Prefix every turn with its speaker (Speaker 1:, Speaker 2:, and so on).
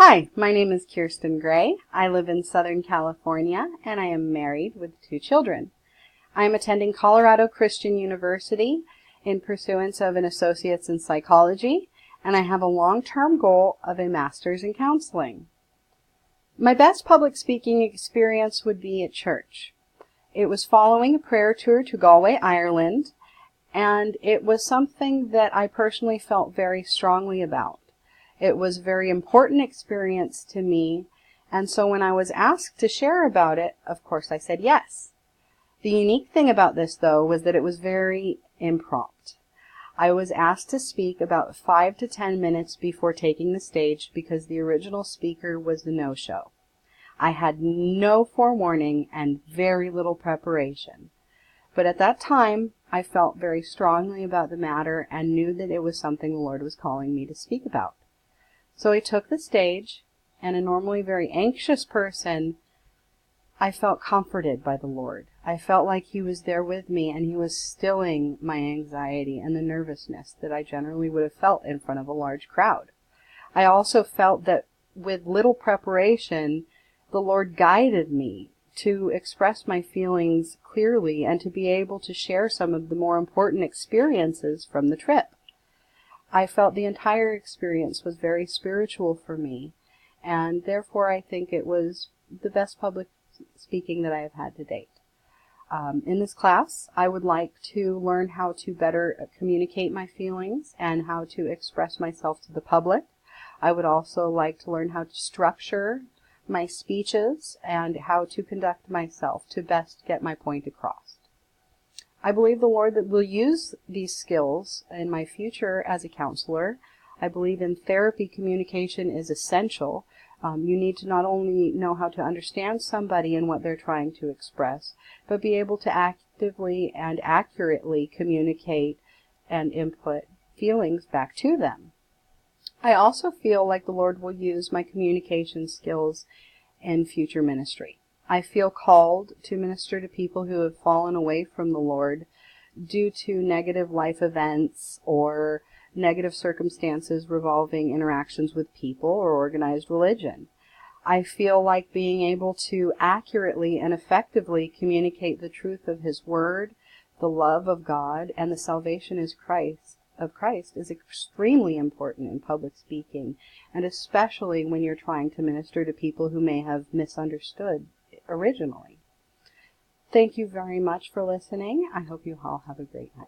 Speaker 1: Hi, my name is Kirsten Gray. I live in Southern California, and I am married with 2 children. I am attending Colorado Christian University in pursuance of an Associate's in Psychology, and I have a long-term goal of a Master's in Counseling. My best public speaking experience would be at church. It was following a prayer tour to Galway, Ireland, and it was something that I personally felt very strongly about. It was a very important experience to me, and so when I was asked to share about it, of course I said yes. The unique thing about this, though, was that it was very impromptu. I was asked to speak about 5 to 10 minutes before taking the stage because the original speaker was the no-show. I had no forewarning and very little preparation. But at that time, I felt very strongly about the matter and knew that it was something the Lord was calling me to speak about. So I took the stage, and a normally very anxious person, I felt comforted by the Lord. I felt like He was there with me, and He was stilling my anxiety and the nervousness that I generally would have felt in front of a large crowd. I also felt that with little preparation, the Lord guided me to express my feelings clearly and to be able to share some of the more important experiences from the trip. I felt the entire experience was very spiritual for me, and therefore I think it was the best public speaking that I have had to date. In this class, I would like to learn how to better communicate my feelings and how to express myself to the public. I would also like to learn how to structure my speeches and how to conduct myself to best get my point across. I believe the Lord that will use these skills in my future as a counselor. I believe in therapy communication is essential. You need to not only know how to understand somebody and what they're trying to express, but be able to actively and accurately communicate and input feelings back to them. I also feel like the Lord will use my communication skills in future ministry. I feel called to minister to people who have fallen away from the Lord due to negative life events or negative circumstances revolving interactions with people or organized religion. I feel like being able to accurately and effectively communicate the truth of His Word, the love of God, and the salvation of Christ is extremely important in public speaking, and especially when you're trying to minister to people who may have misunderstood originally. Thank you very much for listening. I hope you all have a great night.